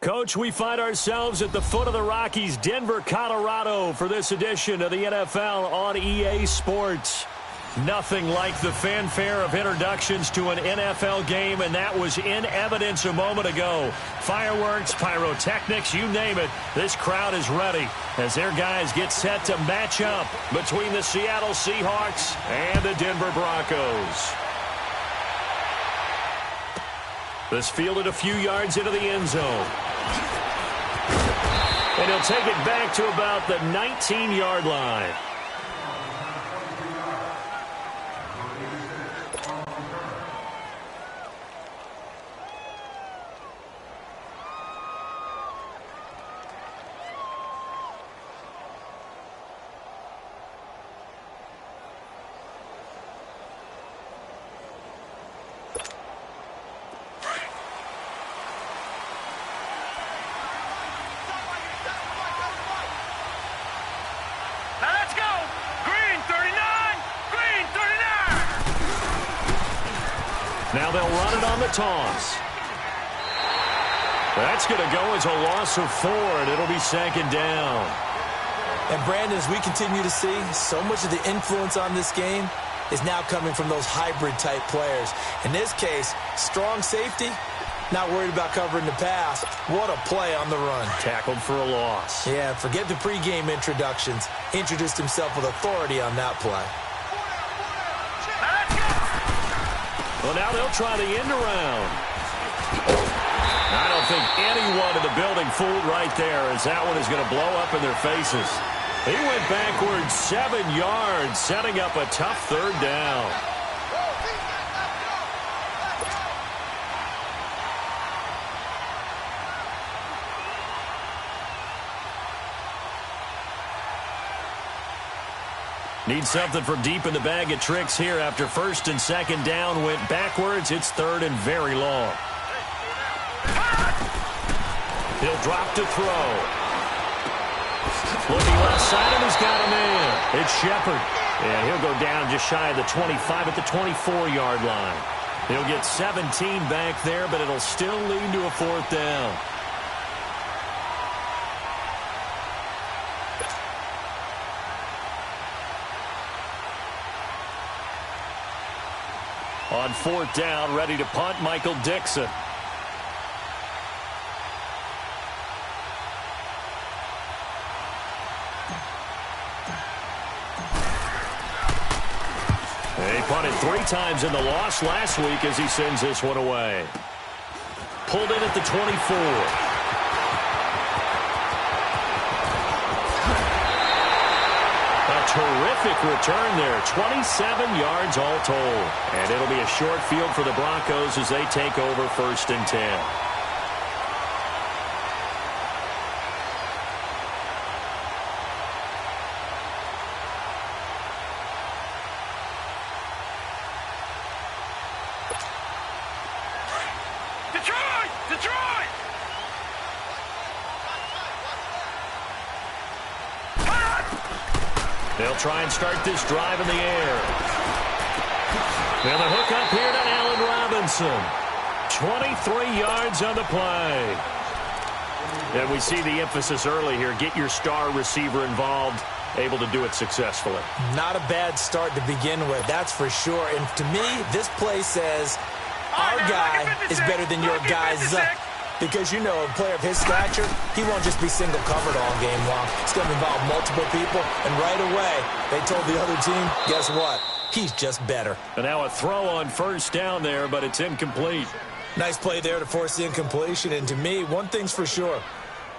Coach, we find ourselves at the foot of the Rockies, Denver, Colorado, for this edition of the NFL on EA Sports. Nothing like the fanfare of introductions to an NFL game, and that was in evidence a moment ago. Fireworks, pyrotechnics, you name it. This crowd is ready as their guys get set to match up between the Seattle Seahawks and the Denver Broncos. This fielded a few yards into the end zone. And he'll take it back to about the 19-yard line. Now they'll run it on the toss. That's going to go as a loss of 4, and it'll be second down. And, Brandon, as we continue to see, so much of the influence on this game is now coming from those hybrid-type players. In this case, strong safety, not worried about covering the pass. What a play on the run. Tackled for a loss. Yeah, forget the pregame introductions. Introduced himself with authority on that play. Well, now they'll try the end around. I don't think anyone in the building fooled right there, as that one is going to blow up in their faces. He went backwards 7 yards, setting up a tough third down. Need something from deep in the bag of tricks here after first and second down went backwards. It's third and very long. He'll drop to throw. Looking left side, and he's got a man. It's Shepard. And he'll go down just shy of the 25 at the 24-yard line. He'll get 17 back there, but it'll still lead to a fourth down. On fourth down, ready to punt, Michael Dixon. He punted 3 times in the loss last week as he sends this one away. Pulled in at the 24. Terrific return there, 27 yards all told. And it'll be a short field for the Broncos as they take over first and 10. Detroit! They'll try and start this drive in the air. And the hook up here to Allen Robinson. 23 yards on the play. And we see the emphasis early here. Get your star receiver involved. Able to do it successfully. Not a bad start to begin with, that's for sure. And to me, this play says our guy is better than your guy's. Because, you know, a player of his stature, he won't just be single covered all game long. It's going to involve multiple people. And right away, they told the other team, guess what? He's just better. And now a throw on first down there, but it's incomplete. Nice play there to force the incompletion. And to me, one thing's for sure.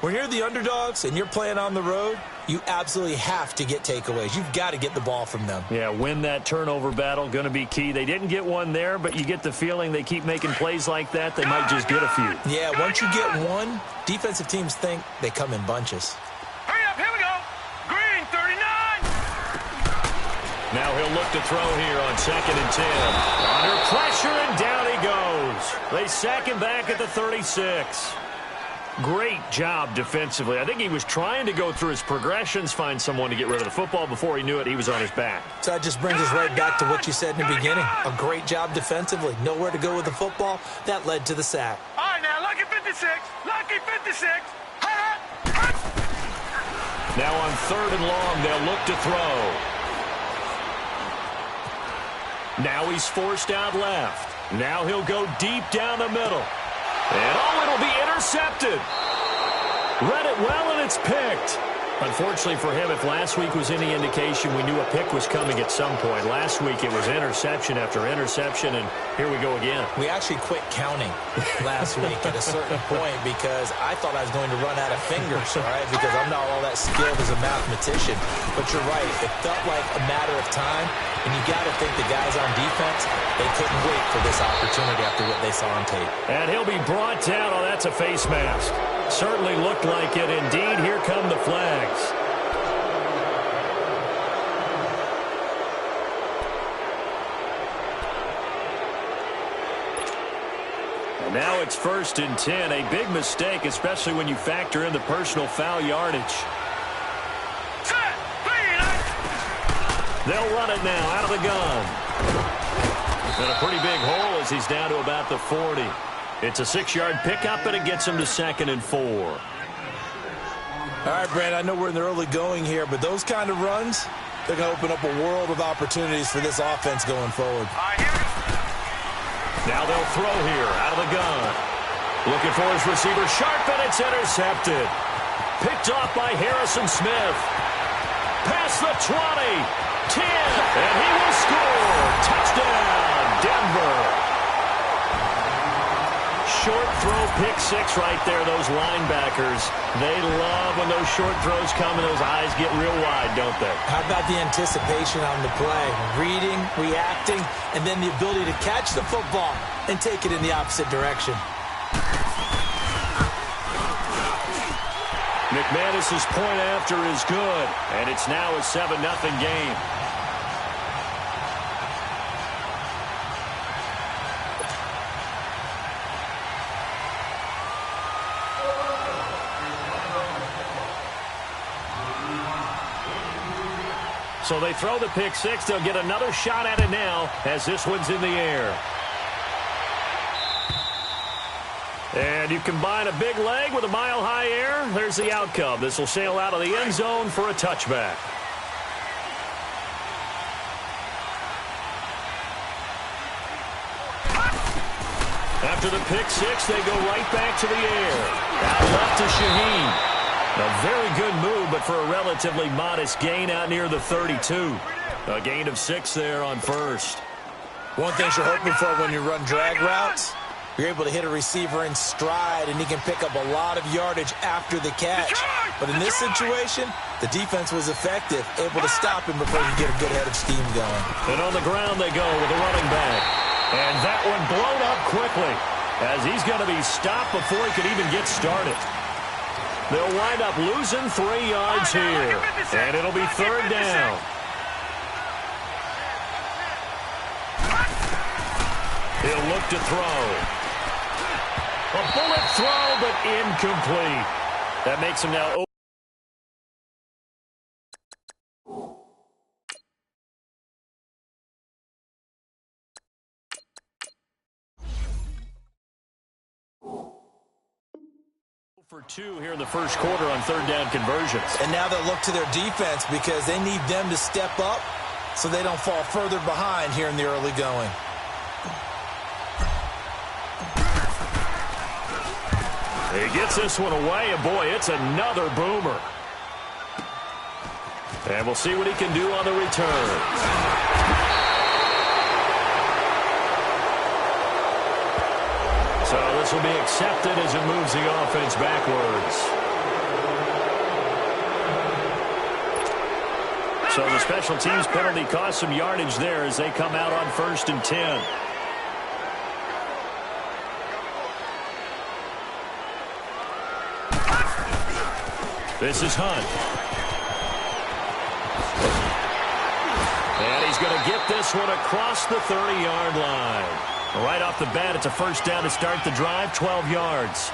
When you're the underdogs and you're playing on the road, you absolutely have to get takeaways. You've got to get the ball from them. Yeah, win that turnover battle, going to be key. They didn't get one there, but you get the feeling they keep making plays like that, they might just get a few. Yeah, once you get one, defensive teams think they come in bunches. Hurry up, here we go. Green, 39. Now he'll look to throw here on 2nd and 10. Under pressure, and down he goes. They sack him back at the 36. Great job defensively. I think he was trying to go through his progressions, find someone to get rid of the football. Before he knew it, he was on his back. So that just brings us right back to what you said in the beginning. A great job defensively. Nowhere to go with the football. That led to the sack. All right, now look at 56. 56. Lucky 56. Now on 3rd and long, they'll look to throw. Now he's forced out left. Now he'll go deep down the middle. And, oh, it'll be intercepted. Read it well, and it's picked. Unfortunately for him, if last week was any indication, we knew a pick was coming at some point. Last week it was interception after interception, and here we go again. We actually quit counting last week at a certain point because I thought I was going to run out of fingers, all right, because I'm not all that skilled as a mathematician. But you're right. It felt like a matter of time, and you got to think the guys on defense, they couldn't wait for this opportunity after what they saw on tape. And he'll be brought down. Oh, that's a face mask. Certainly looked like it. Indeed, here come the flags. And now it's 1st and 10. A big mistake, especially when you factor in the personal foul yardage. They'll run it now out of the gun. And a pretty big hole as he's down to about the 40. It's a 6-yard pickup, and it gets him to 2nd and 4. All right, Brandon, I know we're in the early going here, but those kind of runs, they're going to open up a world of opportunities for this offense going forward. Now they'll throw here out of the gun. Looking for his receiver, sharp, and it's intercepted. Picked off by Harrison Smith. Past the 20, 10, and he will score. Touchdown, Denver. Short throw, pick 6 right there, those linebackers. They love when those short throws come and those eyes get real wide, don't they? How about the anticipation on the play? Reading, reacting, and then the ability to catch the football and take it in the opposite direction. McManus's point after is good, and it's now a 7-0 game. So they throw the pick 6. They'll get another shot at it now as this one's in the air. And you combine a big leg with a mile-high air, there's the outcome. This will sail out of the end zone for a touchback. After the pick 6, they go right back to the air. Out left to Shaheen. A very good move, but for a relatively modest gain out near the 32. A gain of 6 there on 1st. One thing you're hoping for when you run drag routes, you're able to hit a receiver in stride, and he can pick up a lot of yardage after the catch. But in this situation, the defense was effective, able to stop him before he could get a good head of steam going. And on the ground they go with a running back. And that one blown up quickly as he's going to be stopped before he could even get started. They'll wind up losing 3 yards here. And it'll be 3rd down. He'll look to throw. A bullet throw, but incomplete. That makes him now for 2 here in the first quarter on 3rd down conversions. And now they'll look to their defense because they need them to step up so they don't fall further behind here in the early going. He gets this one away, and boy, it's another boomer. And we'll see what he can do on the return. So this will be accepted as it moves the offense backwards. So the special teams penalty cost some yardage there as they come out on 1st and 10. This is Hunt. And he's going to get this one across the 30-yard line. Right off the bat, it's a 1st down to start the drive, 12 yards.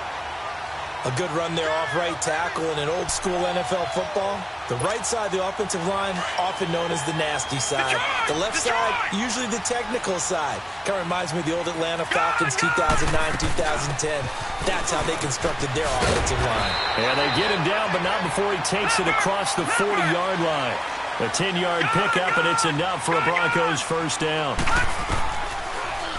A good run there off right tackle in an old-school NFL football. The right side of the offensive line, often known as the nasty side. The left side, usually the technical side. Kind of reminds me of the old Atlanta Falcons 2009-2010. That's how they constructed their offensive line. And they get him down, but not before he takes it across the 40-yard line. A 10-yard pickup, and it's enough for a Broncos first down.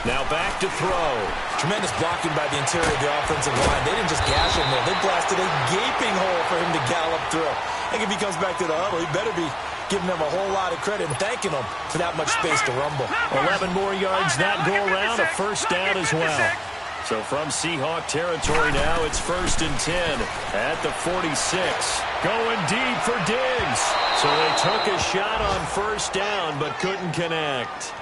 Now back to throw. Tremendous blocking by the interior of the offensive line. They didn't just gash him there. They blasted a gaping hole for him to gallop through. I think if he comes back to the huddle, he better be giving them a whole lot of credit and thanking them for that much space to rumble. 11 more yards that go around, a first down as well. So from Seahawk territory now, it's 1st and 10 at the 46. Going deep for Diggs. So they took a shot on first down but couldn't connect.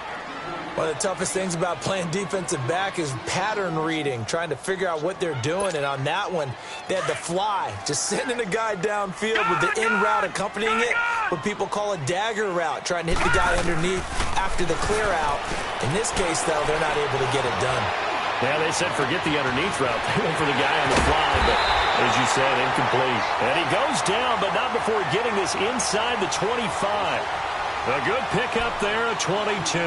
One of the toughest things about playing defensive back is pattern reading, trying to figure out what they're doing. And on that one, they had the fly, just sending a guy downfield with the in route accompanying it, what people call a dagger route, trying to hit the guy underneath after the clear out. In this case, though, they're not able to get it done. Yeah, they said forget the underneath route. They went for the guy on the fly, but as you said, incomplete. And he goes down, but not before getting this inside the 25. A good pickup there, a 22.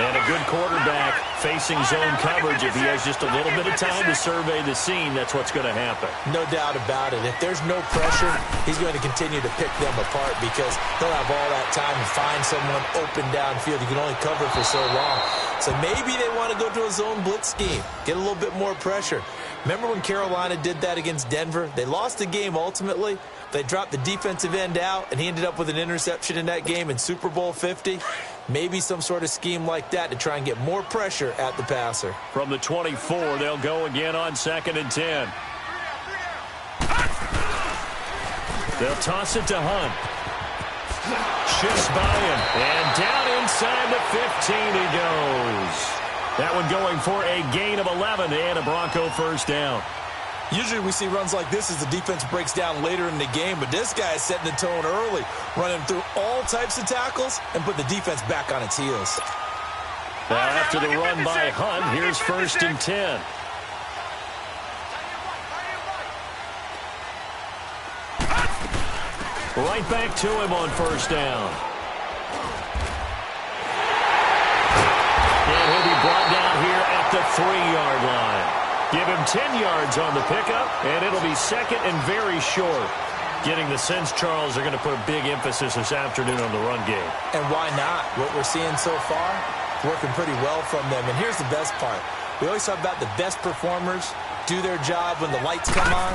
And a good quarterback facing zone coverage. If he has just a little bit of time to survey the scene, that's what's going to happen. No doubt about it. If there's no pressure, he's going to continue to pick them apart because he'll have all that time to find someone open downfield. You can only cover for so long. So maybe they want to go to a zone blitz scheme, get a little bit more pressure. Remember when Carolina did that against Denver? They lost the game ultimately. They dropped the defensive end out, and he ended up with an interception in that game in Super Bowl 50. Maybe some sort of scheme like that to try and get more pressure at the passer. From the 24, they'll go again on 2nd and 10. They'll toss it to Hunt. Shifts by him, and down inside the 15 he goes. That one going for a gain of 11 and a Bronco first down. Usually we see runs like this as the defense breaks down later in the game, but this guy is setting the tone early, running through all types of tackles and put the defense back on its heels. Now after the run by Hunt, here's 1st and 10. Right back to him on first down. And he'll be brought down here at the 3-yard line. Give him 10 yards on the pickup, and it'll be 2nd and very short. Getting the sense, Charles, they're going to put a big emphasis this afternoon on the run game. And why not? What we're seeing so far, working pretty well from them. And here's the best part. We always talk about the best performers do their job when the lights come on.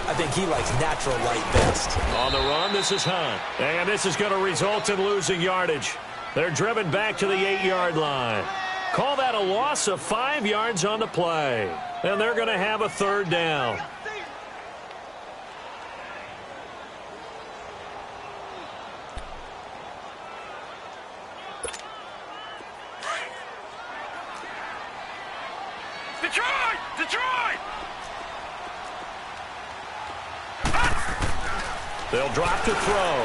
I think he likes natural light best. On the run, this is Hunt. And this is going to result in losing yardage. They're driven back to the 8-yard line. Call that a loss of 5 yards on the play. And they're going to have a 3rd down. Detroit! Detroit! They'll drop to throw.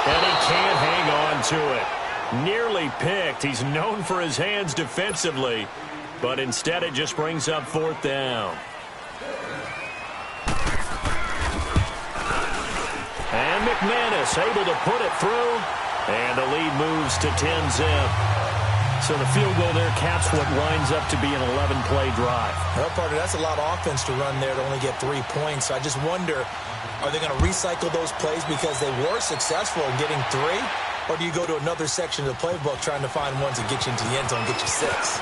And he can't hang on to it. Nearly picked. He's known for his hands defensively, but instead it just brings up 4th down. And McManus able to put it through, and the lead moves to 10-zip. So the field goal there caps what winds up to be an 11-play drive. Well, partner, that's a lot of offense to run there to only get 3 points. So I just wonder, are they going to recycle those plays because they were successful in getting 3? Or do you go to another section of the playbook trying to find ones that get you into the end zone, get you 6?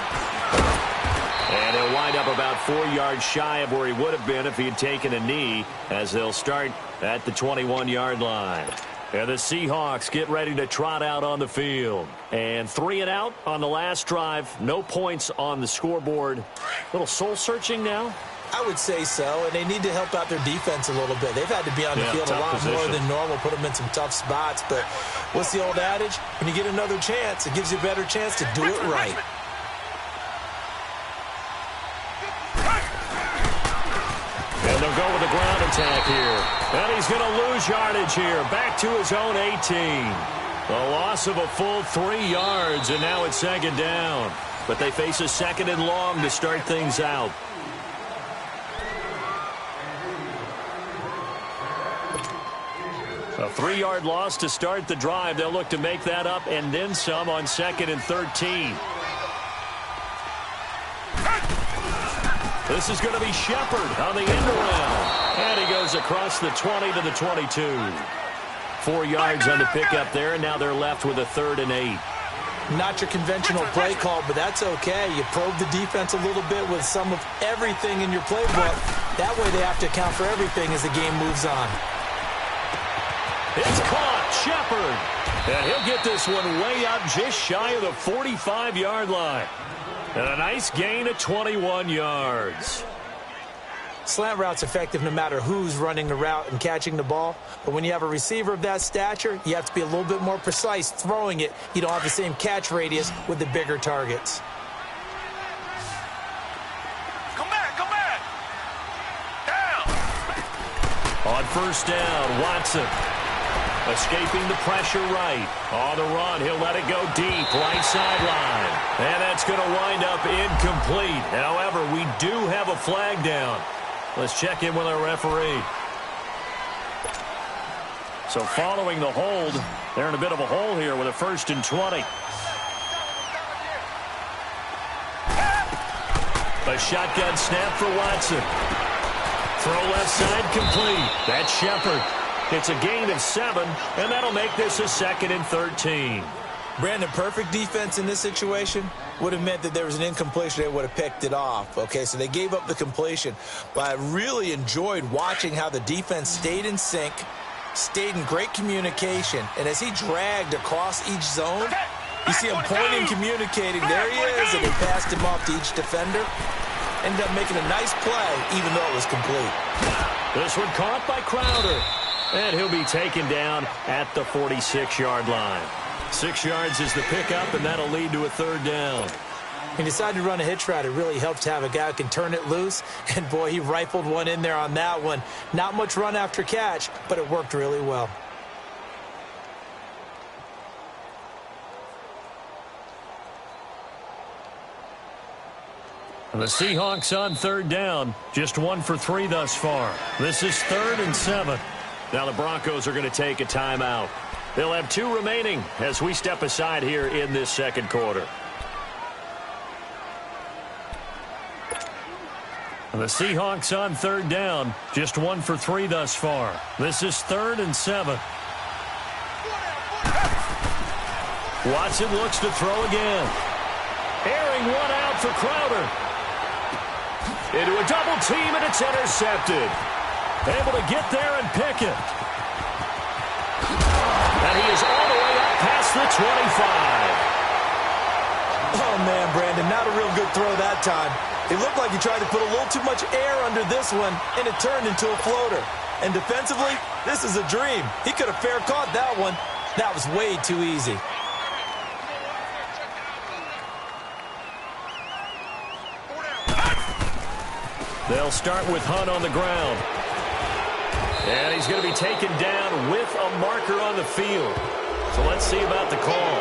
And he'll wind up about 4 yards shy of where he would have been if he had taken a knee, as they'll start at the 21-yard line. And the Seahawks get ready to trot out on the field. And 3 and out on the last drive. No points on the scoreboard. A little soul-searching now? I would say so, and they need to help out their defense a little bit. They've had to be on the field a lot more than normal, put them in some tough spots. But what's the old adage? When you get another chance, it gives you a better chance to do it right. And they'll go with a ground attack here. And he's going to lose yardage here. Back to his own 18. A loss of a full 3 yards, and now it's 2nd down. But they face a 2nd and long to start things out. A 3-yard loss to start the drive. They'll look to make that up and then some on 2nd and 13. This is going to be Shepard on the end around. And he goes across the 20 to the 22. 4 yards on the pickup there, and now they're left with a 3rd and 8. Not your conventional play call, but that's okay. You probe the defense a little bit with some of everything in your playbook. That way they have to account for everything as the game moves on. It's caught. Shepard. And he'll get this one way up just shy of the 45-yard line. And a nice gain of 21 yards. Slant route's effective no matter who's running the route and catching the ball. But when you have a receiver of that stature, you have to be a little bit more precise throwing it. You don't have the same catch radius with the bigger targets. Come back! Down! On 1st down, Watson. Escaping the pressure right. On the run, he'll let it go deep, right sideline. And that's going to wind up incomplete. However, we do have a flag down. Let's check in with our referee. So following the hold, they're in a bit of a hole here with a 1st and 20. A shotgun snap for Watson. Throw left side complete. That's Shepard. It's a gain of 7, and that'll make this a 2nd and 13. Brandon, perfect defense in this situation would have meant that there was an incompletion. They would have picked it off. Okay, so they gave up the completion. But I really enjoyed watching how the defense stayed in sync, stayed in great communication. And as he dragged across each zone, you see him pointing, communicating. There he is, and they passed him off to each defender. Ended up making a nice play, even though it was complete. This one caught by Crowder. And he'll be taken down at the 46-yard line. 6 yards is the pickup, and that'll lead to a 3rd down. He decided to run a hitch route. It really helps to have a guy who can turn it loose. And, boy, he rifled one in there on that one. Not much run after catch, but it worked really well. The Seahawks on 3rd down. Just 1 for 3 thus far. This is 3rd and 7. Now the Broncos are going to take a timeout. They'll have 2 remaining as we step aside here in this 2nd quarter. The Seahawks on 3rd down. Just 1 for 3 thus far. This is 3rd and 7. Watson looks to throw again. Airing one out for Crowder. Into a double team, and it's intercepted. Able to get there and pick it. And he is all the way up past the 25. Oh, man, Brandon, not a real good throw that time. It looked like he tried to put a little too much air under this one, and it turned into a floater. And defensively, this is a dream. He could have fair caught that one. That was way too easy. They'll start with Hunt on the ground. And he's going to be taken down with a marker on the field. So let's see about the call.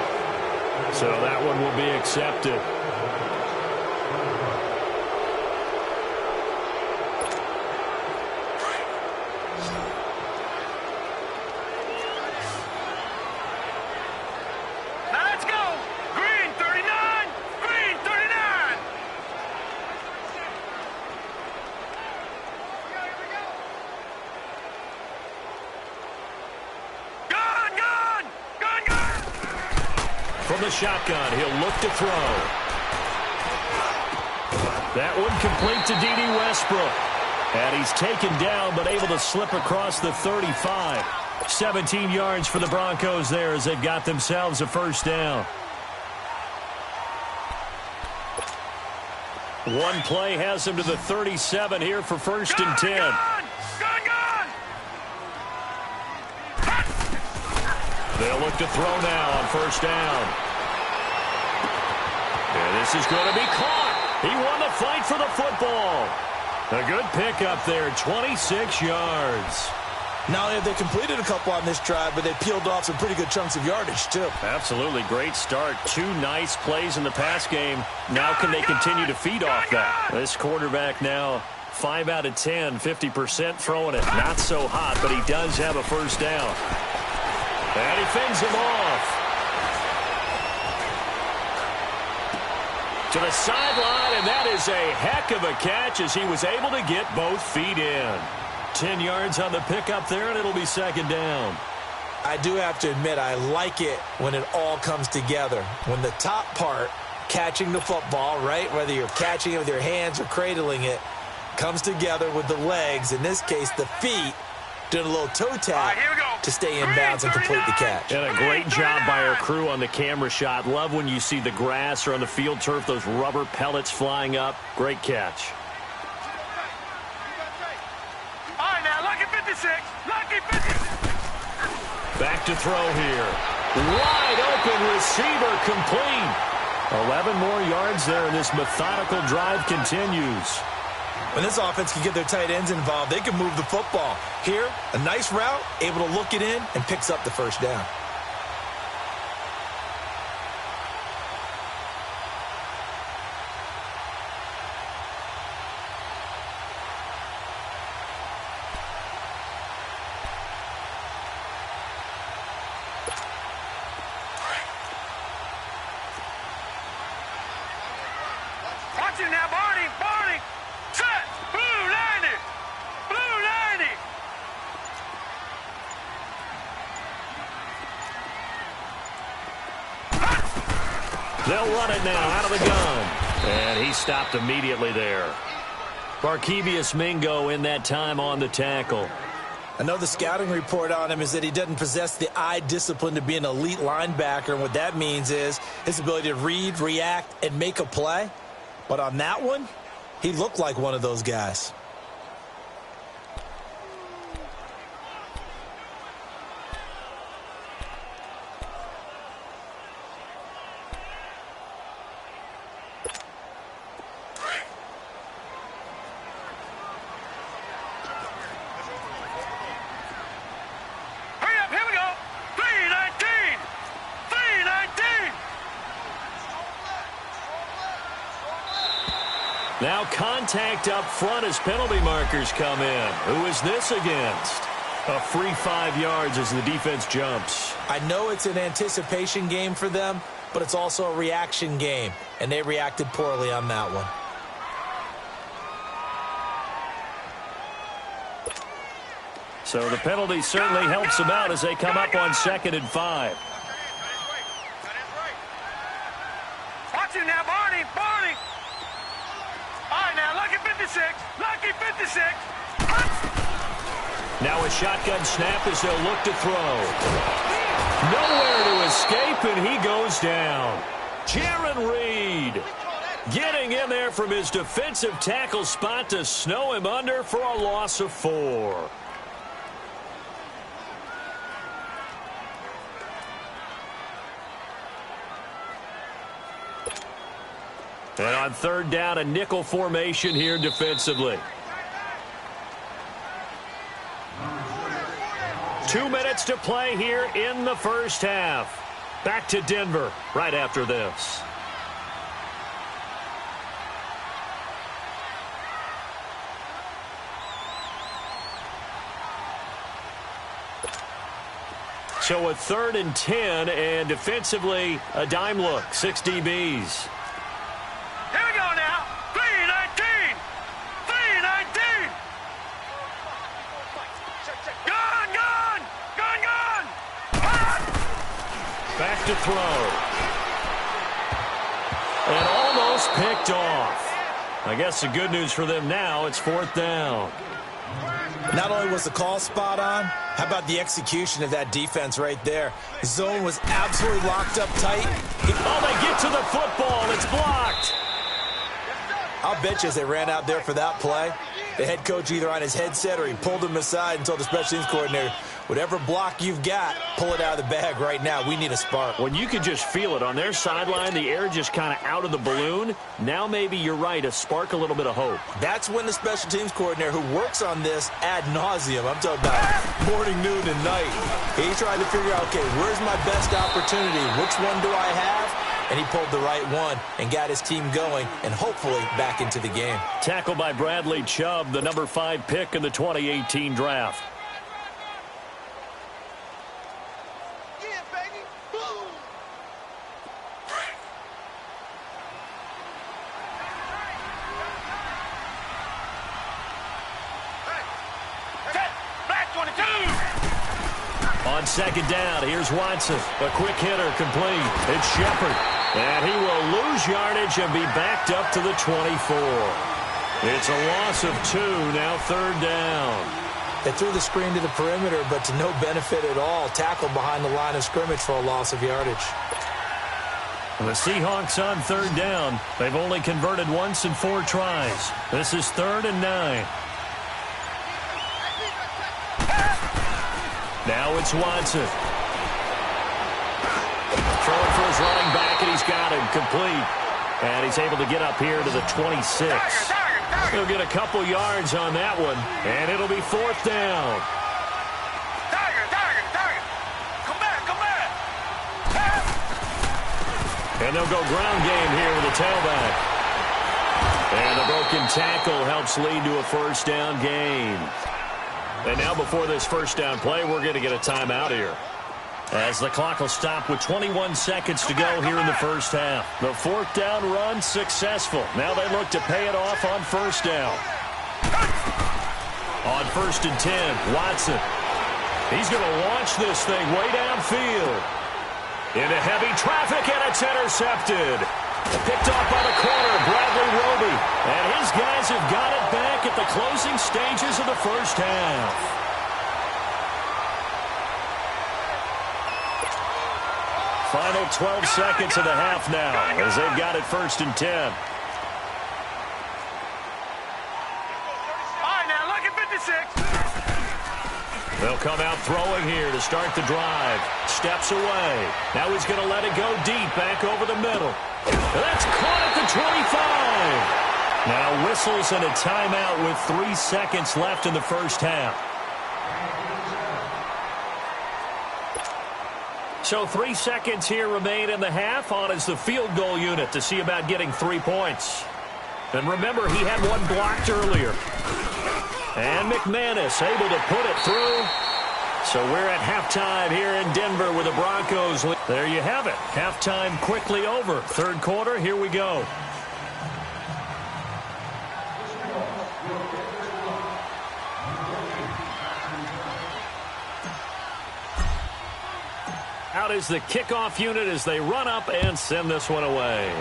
So that one will be accepted. Now let's go! Green 39! Green 39! Gun! From the shotgun, he'll look to throw. That one complete to D.D. Westbrook. And he's taken down, but able to slip across the 35. 17 yards for the Broncos there as they've got themselves a 1st down. One play has them to the 37 here for 1st and 10. Gun! They'll look to throw now on 1st down. And this is going to be caught. He won the fight for the football. A good pickup there, 26 yards. Not only have they completed a couple on this drive, but they peeled off some pretty good chunks of yardage, too. Absolutely. Great start. 2 nice plays in the pass game. Now can they continue to feed off that? This quarterback now 5 out of 10, 50% throwing it. Not so hot, but he does have a first down. And he fends him off. To the sideline, and that is a heck of a catch as he was able to get both feet in. 10 yards on the pickup there, and it'll be second down. I do have to admit, I like it when it all comes together. When the top part, catching the football, right, whether you're catching it with your hands or cradling it, comes together with the legs, in this case the feet, doing a little toe tap to stay in bounds and complete the catch. And a great job by our crew on the camera shot. Love when you see the grass or on the field turf, those rubber pellets flying up. Great catch. All right, now, lucky 56. Lucky 56. Back to throw here. Wide open receiver complete. 11 more yards there, and this methodical drive continues. When this offense can get their tight ends involved, they can move the football. Here, a nice route, able to look it in, and picks up the first down. Watch it now, Barney. Barney. Set. Blue 90. Blue 90. They'll run it now out of the gun. And he stopped immediately there. Barkevius Mingo in that time on the tackle. I know the scouting report on him is that he doesn't possess the eye discipline to be an elite linebacker, and what that means is his ability to read, react, and make a play. But on that one, he looked like one of those guys. Hurry up, here we go. 319. 319. Now contact up front as penalty markers come in. Who is this against? A free 5 yards as the defense jumps. I know it's an anticipation game for them, but it's also a reaction game, and they reacted poorly on that one. So the penalty certainly helps them out as they come up on 2nd and 5. Watch it now, Barney. Barney. All right, now, lucky 56. Lucky 56. Now a shotgun snap as they'll look to throw. Nowhere to escape, and he goes down. Jaron Reed getting in there from his defensive tackle spot to snow him under for a loss of 4. And on 3rd down, a nickel formation here defensively. 2 minutes to play here in the first half. Back to Denver right after this. So a 3rd and 10, and defensively a dime look, 6 DBs. Here we go now. 319. 319. Gun, gun. Gun, gun. Back to throw. And almost picked off. I guess the good news for them now, it's 4th down. Not only was the call spot on, how about the execution of that defense right there? The zone was absolutely locked up tight. Oh, they get to the football. It's blocked. I'll bet you as they ran out there for that play, the head coach either on his headset or he pulled him aside and told the special teams coordinator, whatever block you've got, pull it out of the bag right now. We need a spark. When you could just feel it on their sideline, the air just kind of out of the balloon. Now maybe you're right, a spark, a little bit of hope. That's when the special teams coordinator who works on this ad nauseum, I'm talking about morning, noon, and night, he's trying to figure out, okay, where's my best opportunity? Which one do I have? and he pulled the right one and got his team going and hopefully back into the game. Tackled by Bradley Chubb, the number 5 pick in the 2018 draft. On second down, here's Watson. A quick hitter complete. It's Shepard. And he will lose yardage and be backed up to the 24. It's a loss of 2, now third down. They threw the screen to the perimeter, but to no benefit at all. Tackled behind the line of scrimmage for a loss of yardage. The Seahawks on third down. They've only converted once in 4 tries. This is 3rd and 9. Now it's Watson. Throwing for his running back, and he's got him complete. And he's able to get up here to the 26. He'll get a couple yards on that one, and it'll be 4th down. Come back. And they'll go ground game here with the tailback. And the broken tackle helps lead to a first down gain. And now before this first down play, we're going to get a timeout here, as the clock will stop with 21 seconds to go here in the first half. The 4th down run successful. Now they look to pay it off on first down. On 1st and 10, Watson. He's going to launch this thing way downfield. Into heavy traffic, and it's intercepted. Picked off by the corner, Bradley Roby. And his guys have got it back at the closing stages of the first half. Final 12 seconds of the half now, as they've got it 1st and 10. All right, now look at 56. They'll come out throwing here to start the drive. Steps away. Now he's going to let it go deep, back over the middle. That's caught at the 25. Now whistles and a timeout with 3 seconds left in the first half. So 3 seconds here remain in the half. On is the field goal unit to see about getting 3 points. And remember, he had one blocked earlier. And McManus able to put it through. So we're at halftime here in Denver with the Broncos. There you have it. Halftime quickly over. 3rd quarter, here we go. Out is the kickoff unit as they run up and send this one away.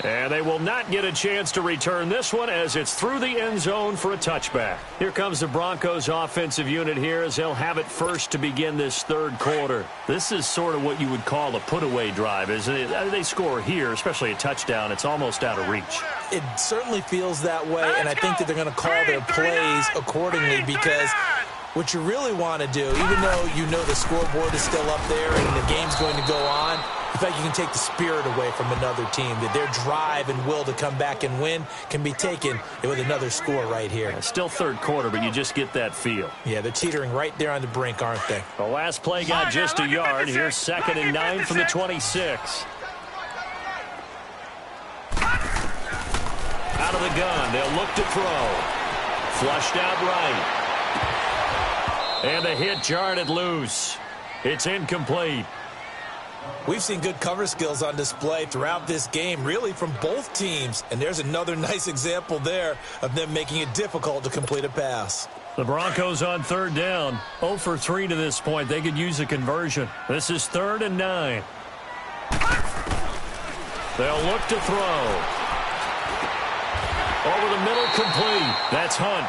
And they will not get a chance to return this one as it's through the end zone for a touchback. Here comes the Broncos offensive unit here as they'll have it first to begin this 3rd quarter. This is sort of what you would call a put-away drive, isn't it? They score here, especially a touchdown. It's almost out of reach. It certainly feels that way, and I think that they're going to call their plays accordingly, because what you really want to do, even though you know the scoreboard is still up there and the game's going to go on, I feel like you can take the spirit away from another team, that their drive and will to come back and win can be taken with another score right here. Yeah, still 3rd quarter, but you just get that feel. Yeah, they're teetering right there on the brink, aren't they? The last play got just a yard. Here's 2nd and 9 from the 26. Out of the gun, they'll look to throw. Flushed out right. And the hit jarred it loose. It's incomplete. We've seen good cover skills on display throughout this game, really from both teams. And there's another nice example there of them making it difficult to complete a pass. The Broncos on 3rd down. 0 for 3 to this point. They could use a conversion. This is 3rd and 9. They'll look to throw. Over the middle, complete. That's Hunt.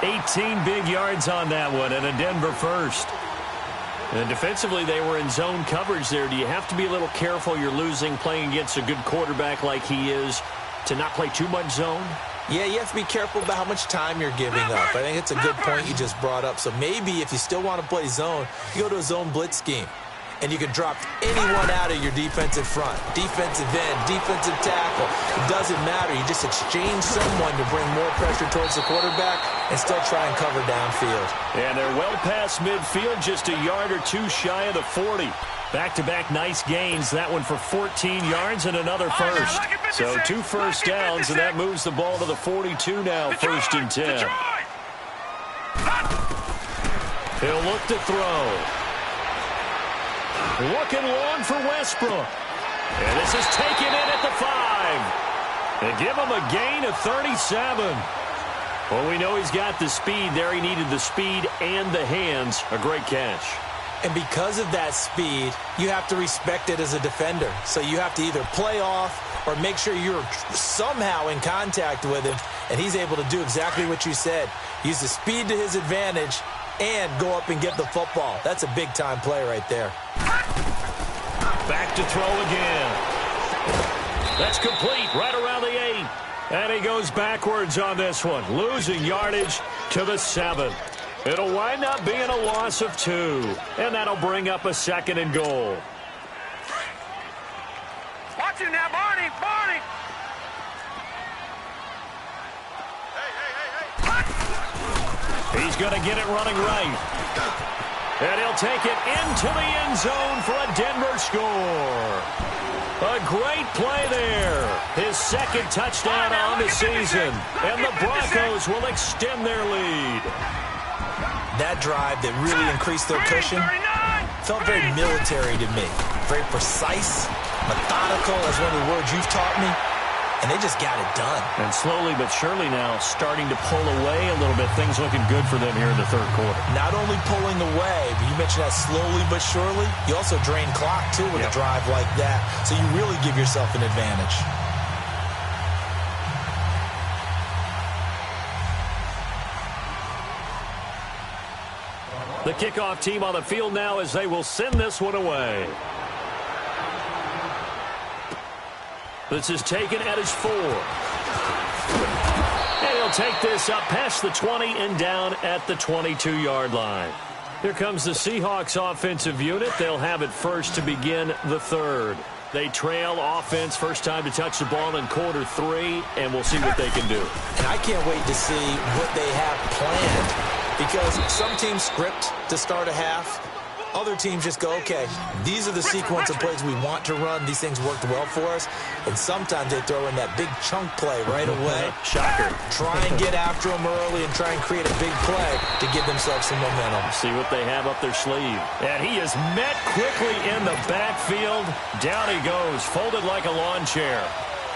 18 big yards on that one, and a Denver first. And defensively, they were in zone coverage there. Do you have to be a little careful? You're losing, playing against a good quarterback like he is, to not play too much zone? Yeah, you have to be careful about how much time you're giving up. I think it's a good point you just brought up. So maybe if you still want to play zone, you go to a zone blitz scheme. And you can drop anyone out of your defensive front, defensive end, defensive tackle. It doesn't matter. You just exchange someone to bring more pressure towards the quarterback and still try and cover downfield. And they're well past midfield, just a yard or two shy of the 40. Back-to-back nice gains. That one for 14 yards and another first. So 2 first downs, and that moves the ball to the 42 now, first and 10. He'll look to throw. Looking long for Westbrook. And this is taken in at the 5. And give him a gain of 37. Well, we know he's got the speed there. He needed the speed and the hands. A great catch. And because of that speed, you have to respect it as a defender. So you have to either play off or make sure you're somehow in contact with him. And he's able to do exactly what you said. Use the speed to his advantage and go up and get the football. That's a big-time play right there. Back to throw again. That's complete right around the 8. And he goes backwards on this one, losing yardage to the 7. It'll wind up being a loss of 2. And that'll bring up a 2nd and goal. Watch him now, Barney. Barney. He's going to get it running right. And he'll take it into the end zone for a Denver score. A great play there. His 2nd touchdown on the season. And the Broncos will extend their lead. That drive that really increased their cushion felt very military to me. Very precise, methodical, that's one of the words you've taught me. And they just got it done. And slowly but surely now starting to pull away a little bit. Things looking good for them here in the 3rd quarter. Not only pulling away, but you mentioned that slowly but surely. You also drain clock, too, with a drive like that. So you really give yourself an advantage. The kickoff team on the field now as they will send this one away. This is taken at his 4. And he'll take this up past the 20 and down at the 22-yard line. Here comes the Seahawks offensive unit. They'll have it first to begin the 3rd. They trail offense, first time to touch the ball in quarter 3, and we'll see what they can do. And I can't wait to see what they have planned, because some teams script to start a half. Other teams just go, okay, these are the sequence of plays we want to run. These things worked well for us. And sometimes they throw in that big chunk play right away. Shocker. Try and get after them early and try and create a big play to give themselves some momentum. See what they have up their sleeve. And he is met quickly in the backfield. Down he goes, folded like a lawn chair.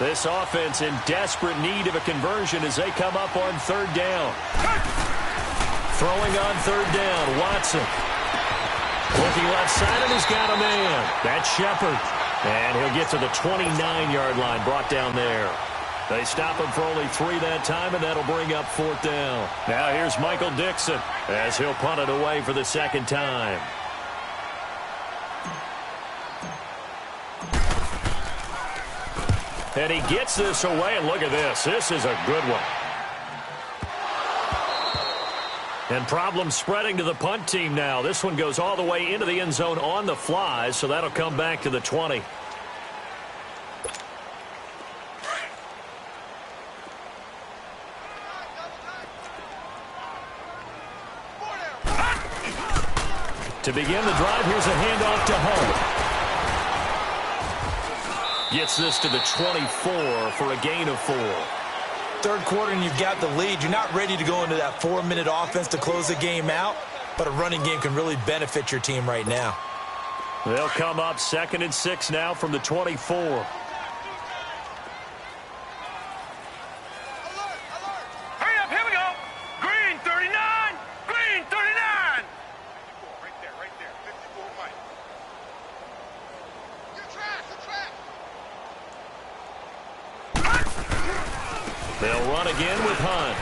This offense in desperate need of a conversion as they come up on 3rd down. Throwing on 3rd down, Watson. Looking left side, and he's got a man. That's Shepard. And he'll get to the 29-yard line, brought down there. They stop him for only 3 that time, and that'll bring up 4th down. Now here's Michael Dixon as he'll punt it away for the 2nd time. And he gets this away, and look at this. This is a good one. And problems spreading to the punt team now. This one goes all the way into the end zone on the fly, so that'll come back to the 20. To begin the drive, here's a handoff to Hunt. Gets this to the 24 for a gain of 4. 3rd quarter and you've got the lead. You're not ready to go into that 4-minute offense to close the game out, but a running game can really benefit your team right now. They'll come up 2nd and 6 now from the 24. Hurry up, here we go. Green 39, green 39. Right there, 54 Mike. You're trash, They'll run again with Hunt.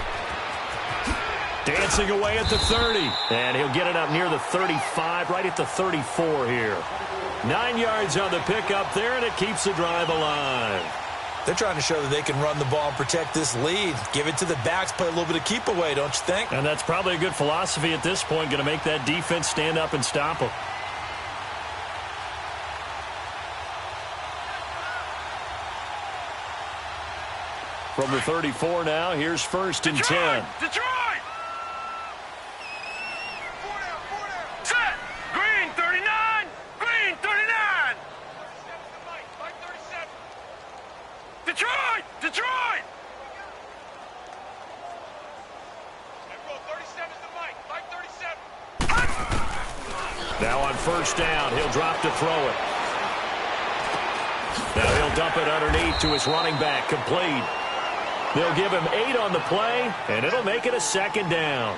Dancing away at the 30. And he'll get it up near the 35, right at the 34 here. 9 yards on the pickup there, and it keeps the drive alive. They're trying to show that they can run the ball and protect this lead. Give it to the backs, play a little bit of keep away, don't you think? And that's probably a good philosophy at this point, going to make that defense stand up and stop them. From the 34 now, here's 1st and 10. Detroit! Set! Green 39, green 39. first down. He'll drop to throw it. Now he'll dump it underneath to his running back, complete. They'll give him 8 on the play, and it'll make it a second down.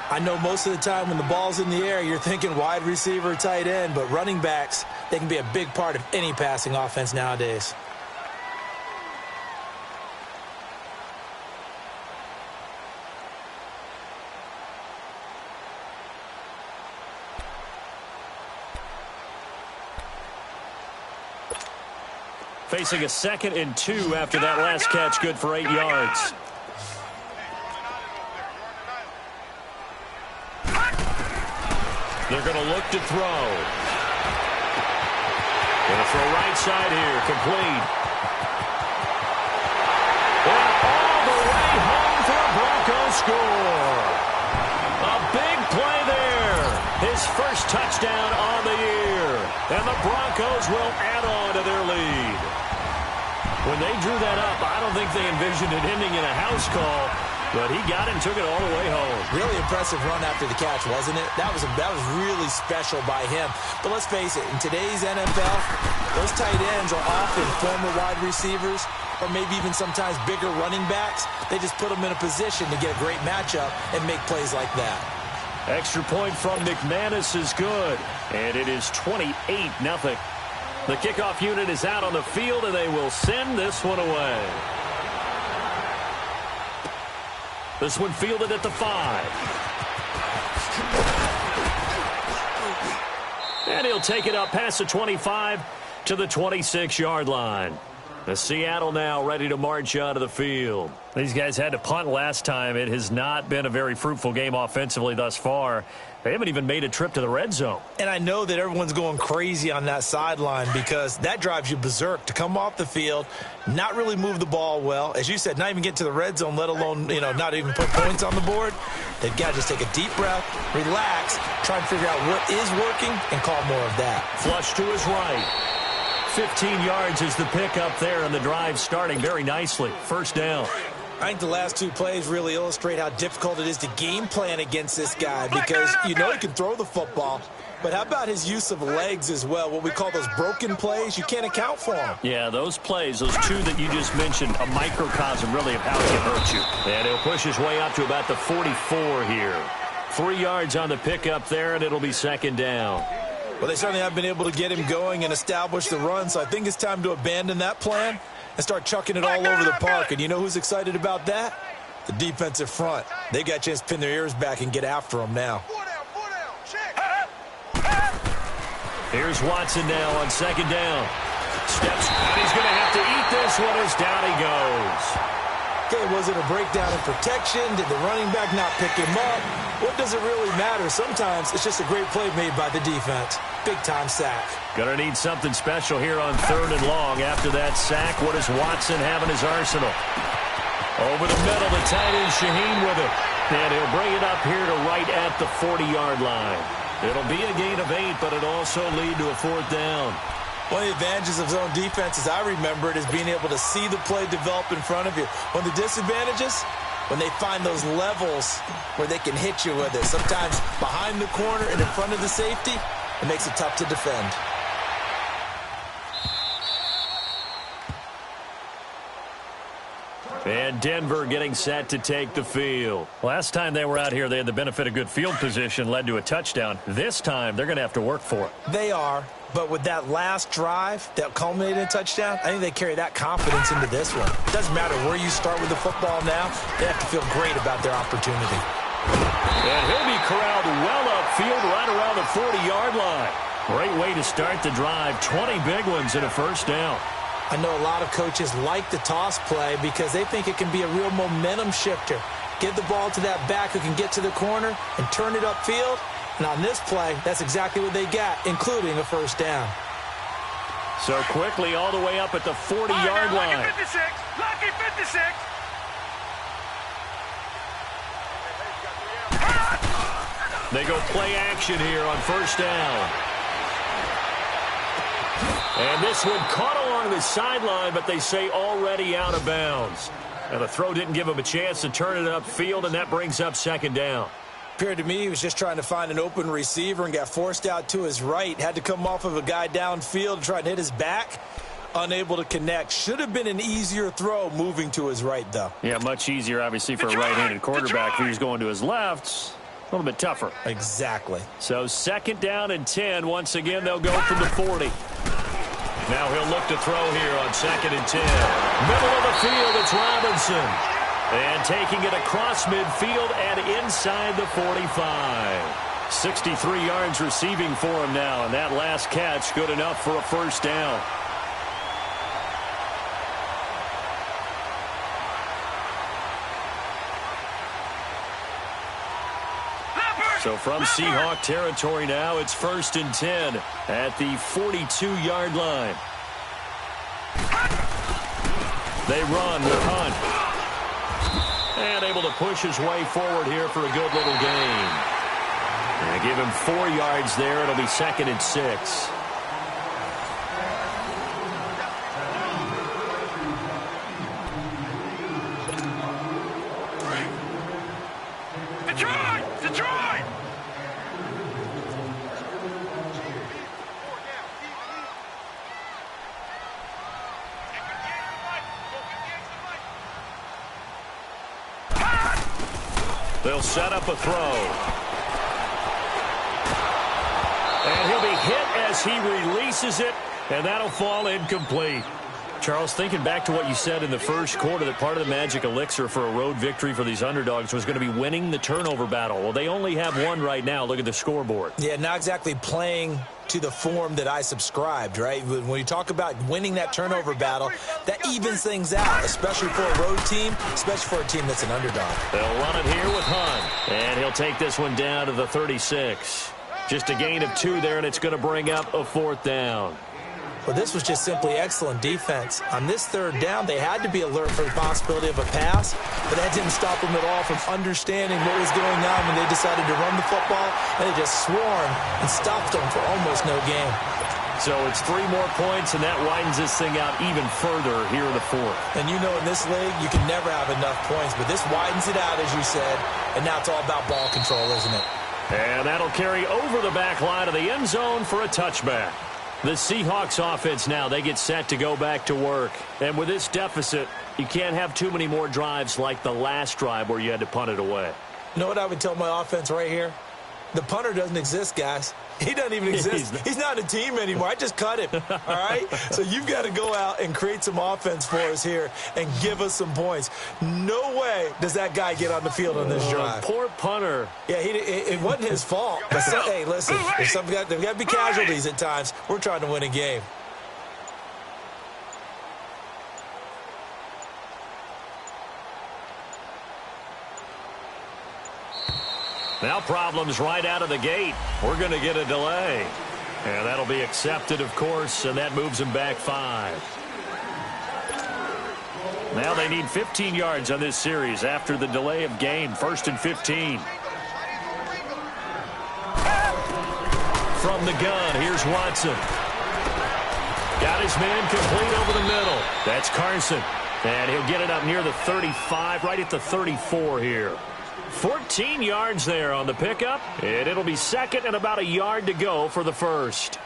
I know most of the time when the ball's in the air, you're thinking wide receiver, tight end, but running backs, they can be a big part of any passing offense nowadays. Facing a 2nd and 2 after that last catch, good for 8 yards. They're going to look to throw. Going to throw right side here, complete. And all the way home for a Broncos score. A big play there. His first touchdown on the year. And the Broncos will add on to their lead. When they drew that up, I don't think they envisioned it ending in a house call, but he got it and took it all the way home. Really impressive run after the catch, wasn't it? That was really special by him. But let's face it, in today's NFL, those tight ends are often former wide receivers or maybe even sometimes bigger running backs. They just put them in a position to get a great matchup and make plays like that. Extra point from McManus is good, and it is 28-0. The kickoff unit is out on the field, and they will send this one away. This one fielded at the 5. And he'll take it up past the 25 to the 26-yard line. The Seattle now ready to march out of the field. These guys had to punt last time. It has not been a very fruitful game offensively thus far. They haven't even made a trip to the red zone. And I know that everyone's going crazy on that sideline because that drives you berserk to come off the field, not really move the ball well. As you said, not even get to the red zone, let alone, not even put points on the board. They've got to just take a deep breath, relax, try and figure out what is working, and call more of that. Flush to his right. 15 yards is the pickup there, and the drive starting very nicely. First down. I think the last 2 plays really illustrate how difficult it is to game plan against this guy because he can throw the football, but how about his use of legs as well, what we call those broken plays? You can't account for them. Yeah, those plays, those 2 that you just mentioned, a microcosm really of how it can hurt you. And he'll push his way up to about the 44 here. 3 yards on the pickup there, and it'll be second down. Well, they certainly have been able to get him going and establish the run, so I think it's time to abandon that plan and start chucking it all over the park. And you know who's excited about that? The defensive front. They got a chance to pin their ears back and get after him now. Here's Watson now on second down. Steps, and he's going to have to eat this one as down he goes. Okay, was it a breakdown in protection? Did the running back not pick him up? What does it really matter? Sometimes it's just a great play made by the defense. Big-time sack. Gonna need something special here on 3rd and long. After that sack, what does Watson have in his arsenal? Over the middle, the tight end Shaheen with it. And he'll bring it up here to right at the 40-yard line. It'll be a gain of 8, but it'll also lead to a 4th down. One of the advantages of zone defense, as I remember it, is being able to see the play develop in front of you. One of the disadvantages, when they find those levels where they can hit you with it. Sometimes behind the corner and in front of the safety, it makes it tough to defend. And Denver getting set to take the field. Last time they were out here, they had the benefit of good field position, led to a touchdown. This time, they're going to have to work for it. They are, but with that last drive that culminated in a touchdown, I think they carry that confidence into this one. It doesn't matter where you start with the football now. They have to feel great about their opportunity. And he'll be corralled well upfield right around the 40-yard line. Great way to start the drive. 20 big ones and a first down. I know a lot of coaches like the toss play because they think it can be a real momentum shifter. Give the ball to that back who can get to the corner and turn it upfield. And on this play, that's exactly what they got, including a first down. So quickly all the way up at the 40-yard line. Lucky 56. Lucky 56. They go play action here on first down. And this one caught along the sideline, but they say already out of bounds. And the throw didn't give him a chance to turn it upfield, and that brings up second down. Appeared to me he was just trying to find an open receiver and got forced out to his right. Had to come off of a guy downfield to try and hit his back. Unable to connect. Should have been an easier throw moving to his right, though. Yeah, much easier, obviously, for a right-handed quarterback. If he was going to his left, a little bit tougher. Exactly. So 2nd down and 10. Once again, they'll go from the 40. Now he'll look to throw here on 2nd and 10. Middle of the field, it's Robinson. And taking it across midfield and inside the 45. 63 yards receiving for him now, and that last catch good enough for a first down. So from Seahawk territory now, it's 1st and 10 at the 42-yard line. They run with Hunt. And able to push his way forward here for a good little gain. And give him 4 yards there. It'll be 2nd and 6. They'll set up a throw. And he'll be hit as he releases it, and that'll fall incomplete. Charles, thinking back to what you said in the first quarter, that part of the magic elixir for a road victory for these underdogs was going to be winning the turnover battle. Well, they only have one right now. Look at the scoreboard. Yeah, not exactly playing to the form that I subscribed, right? When you talk about winning that turnover battle, that evens things out, especially for a road team, especially for a team that's an underdog. They'll run it here with Hunt, and he'll take this one down to the 36. Just a gain of 2 there, and it's going to bring up a 4th down. Well, this was just simply excellent defense. On this 3rd down, they had to be alert for the possibility of a pass, but that didn't stop them at all from understanding what was going on when they decided to run the football, and they just swarmed and stopped them for almost no gain. So it's 3 more points, and that widens this thing out even further here in the 4th. And you know, in this league, you can never have enough points, but this widens it out, as you said, and now it's all about ball control, isn't it? And that'll carry over the back line of the end zone for a touchback. The Seahawks offense now, they get set to go back to work. And with this deficit, you can't have too many more drives like the last drive where you had to punt it away. You know what I would tell my offense right here? The punter doesn't exist, guys. He doesn't even exist. He's not a team anymore. I just cut him, all right? So you've got to go out and create some offense for us here and give us some points. No way does that guy get on the field on this drive. Poor punter. Yeah, it wasn't his fault. But hey, listen, there's got to be casualties at times. We're trying to win a game. Now problems right out of the gate. We're going to get a delay. And that'll be accepted, of course, and that moves them back 5. Now they need 15 yards on this series after the delay of game. 1st and 15. From the gun, here's Watson. Got his man complete over the middle. That's Carson. And he'll get it up near the 35, right at the 34 here. 14 yards there on the pickup, and it'll be 2nd and about a yard to go for the 1st.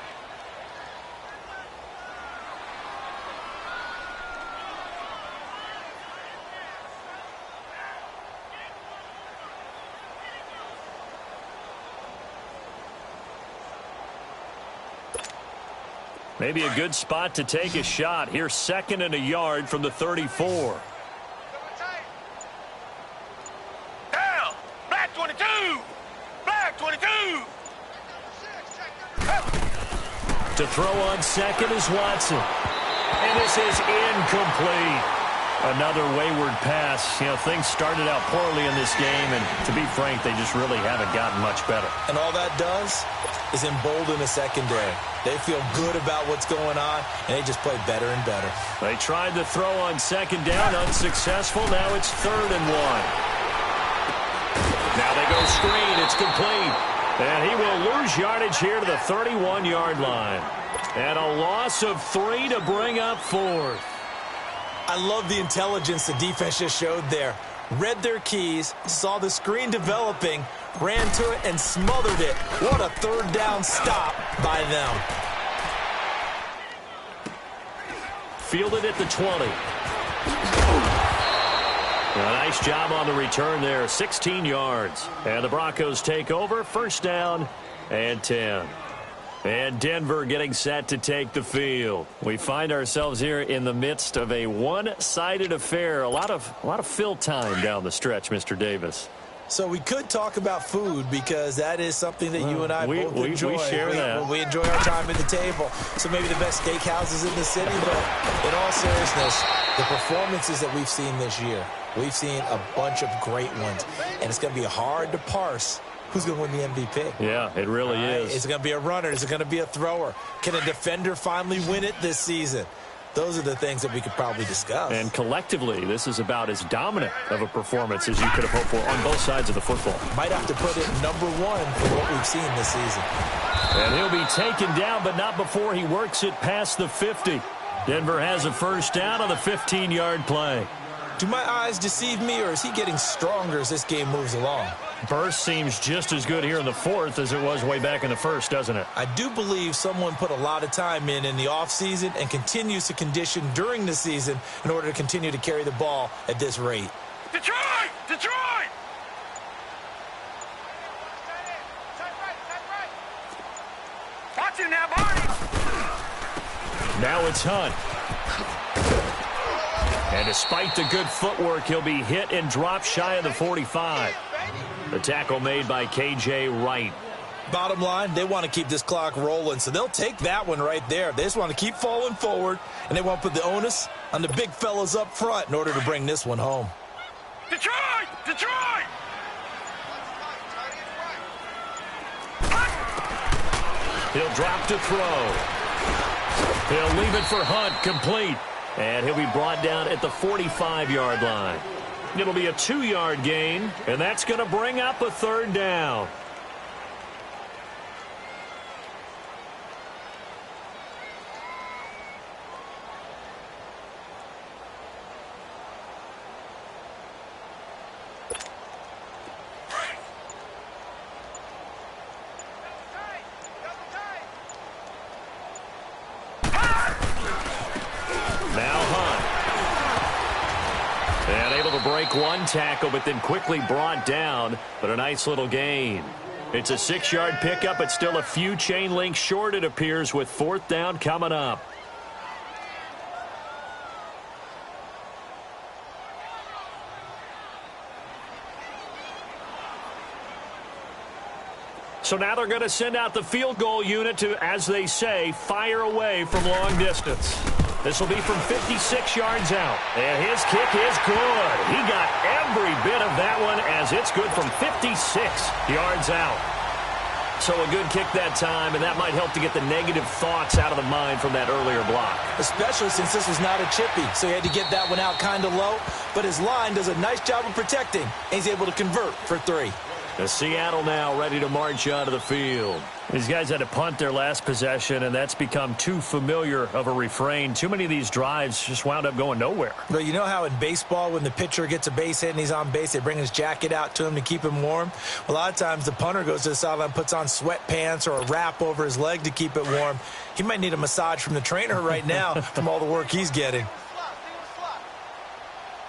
Maybe a good spot to take a shot. Here's 2nd and a yard from the 34. To throw on 2nd is Watson. And this is incomplete. Another wayward pass. You know, things started out poorly in this game, and to be frank, they just really haven't gotten much better. And all that does is embolden a secondary. They feel good about what's going on, and they just play better and better. They tried to throw on 2nd down, unsuccessful. Now it's 3rd and 1. Now they go screen. It's complete. And he will lose yardage here to the 31-yard line. And a loss of 3 to bring up 4th. I love the intelligence the defense just showed there. Read their keys, saw the screen developing, ran to it and smothered it. What a third down stop by them. Fielded at the 20. A nice job on the return there, 16 yards. And the Broncos take over, first down and 10. And Denver getting set to take the field. We find ourselves here in the midst of a one-sided affair. A lot of fill time down the stretch, Mr. Davis. So we could talk about food because that is something that you and I both enjoy. We share that. We enjoy our time at the table. So maybe the best steakhouses in the city, but in all seriousness, the performances that we've seen this year, we've seen a bunch of great ones, and it's going to be hard to parse who's going to win the MVP. Yeah, it really is. Is it going to be a runner? Is it going to be a thrower? Can a defender finally win it this season? Those are the things that we could probably discuss. And collectively, this is about as dominant of a performance as you could have hoped for on both sides of the football. Might have to put it #1 for what we've seen this season. And he'll be taken down, but not before he works it past the 50. Denver has a first down on the 15-yard play. Do my eyes deceive me, or is he getting stronger as this game moves along? Burst seems just as good here in the fourth as it was way back in the first, doesn't it? I do believe someone put a lot of time in the offseason and continues to condition during the season in order to continue to carry the ball at this rate. Detroit! Detroit! Watch it now, Barney! Now it's Hunt. And despite the good footwork, he'll be hit and dropped shy of the 45. The tackle made by K.J. Wright. Bottom line, they want to keep this clock rolling, so they'll take that one right there. They just want to keep falling forward, and they want to put the onus on the big fellas up front in order to bring this one home. Detroit! Detroit! He'll drop to throw. He'll leave it for Hunt, complete. And he'll be brought down at the 45-yard line. It'll be a 2-yard gain, and that's going to bring up a third down. Break one tackle, but then quickly brought down, but a nice little gain. It's a 6-yard pickup, but still a few chain links short, it appears, with fourth down coming up. So now they're going to send out the field goal unit to, as they say, fire away from long distance. This will be from 56 yards out. And his kick is good. He got every bit of that one as it's good from 56 yards out. So a good kick that time, and that might help to get the negative thoughts out of the mind from that earlier block. Especially since this was not a chippy, so he had to get that one out kind of low. But his line does a nice job of protecting, and he's able to convert for 3. Seattle now ready to march onto the field. These guys had to punt their last possession, and that's become too familiar of a refrain. Too many of these drives just wound up going nowhere. But you know how in baseball, when the pitcher gets a base hit and he's on base, they bring his jacket out to him to keep him warm? A lot of times the punter goes to the sideline, puts on sweatpants or a wrap over his leg to keep it warm. He might need a massage from the trainer right now from all the work he's getting.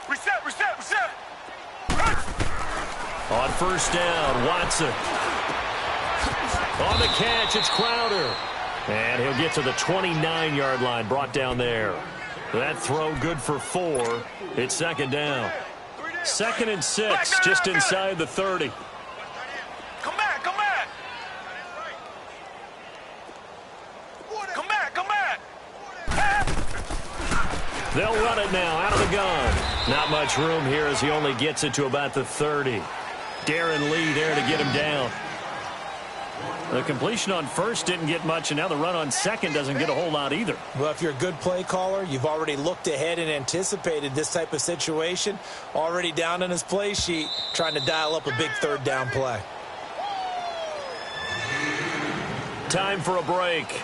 Reset, reset, reset! On first down, Watson. On the catch, it's Crowder. And he'll get to the 29-yard line, brought down there. That throw good for 4. It's second down. 2nd and 6, just inside the 30. Come back, come back! Come back, come back! They'll run it now out of the gun. Not much room here as he only gets it to about the 30. Darren Lee there to get him down. The completion on first didn't get much, and now the run on second doesn't get a whole lot either. Well, if you're a good play caller, you've already looked ahead and anticipated this type of situation. Already down on his play sheet, trying to dial up a big third down play. Time for a break.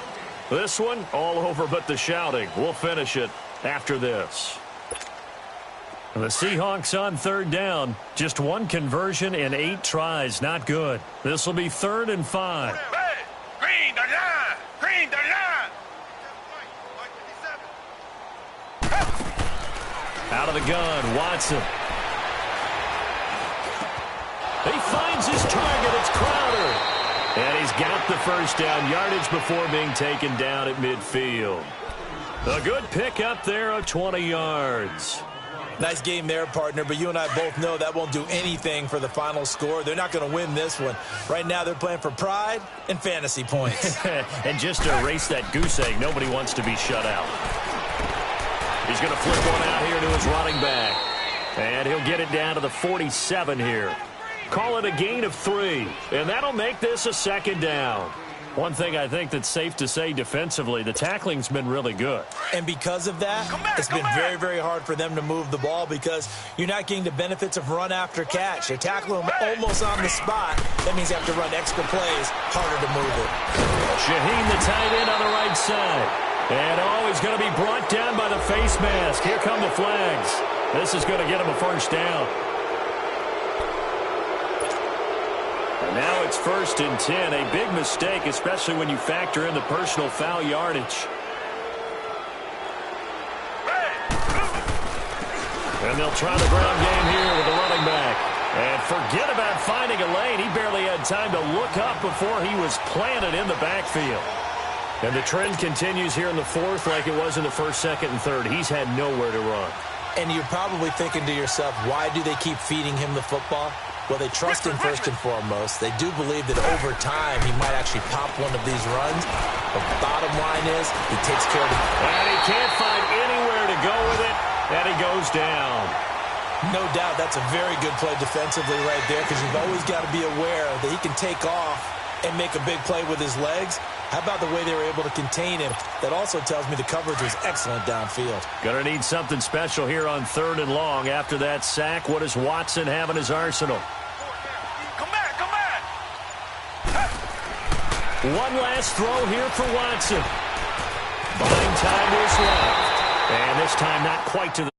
This one, all over but the shouting. We'll finish it after this. The Seahawks on third down. Just one conversion in 8 tries. Not good. This will be 3rd and 5. Hey, green, the line. Green, the line. Out of the gun, Watson. He finds his target. It's Crowder. And he's got the first down yardage before being taken down at midfield. A good pick up there of 20 yards. Nice game there, partner, but you and I both know that won't do anything for the final score. They're not going to win this one. Right now, they're playing for pride and fantasy points. And just to erase that goose egg, nobody wants to be shut out. He's going to flip one out here to his running back. And he'll get it down to the 47 here. Call it a gain of 3, and that'll make this a 2nd down. One thing I think that's safe to say defensively, the tackling's been really good. And because of that, it's been very, very hard for them to move the ball because you're not getting the benefits of run after catch. They're tackling them almost on the spot. That means you have to run extra plays, harder to move it. Shaheen, the tight end on the right side. And he's going to be brought down by the face mask. Here come the flags. This is going to get him a 1st down. And now it's 1st and 10. A big mistake, especially when you factor in the personal foul yardage. And they'll try the ground game here with the running back. And forget about finding a lane. He barely had time to look up before he was planted in the backfield. And the trend continues here in the 4th like it was in the 1st, 2nd, and 3rd. He's had nowhere to run. And you're probably thinking to yourself, why do they keep feeding him the football? Well, they trust him first and foremost. They do believe that over time he might actually pop one of these runs. But the bottom line is he takes care of it. And he can't find anywhere to go with it, and he goes down. No doubt that's a very good play defensively right there because you've always got to be aware that he can take off and make a big play with his legs. How about the way they were able to contain him? That also tells me the coverage was excellent downfield. Gonna need something special here on 3rd and long. After that sack, what does Watson have in his arsenal? Come back, come back. One last throw here for Watson. Buying time is left. And this time not quite to the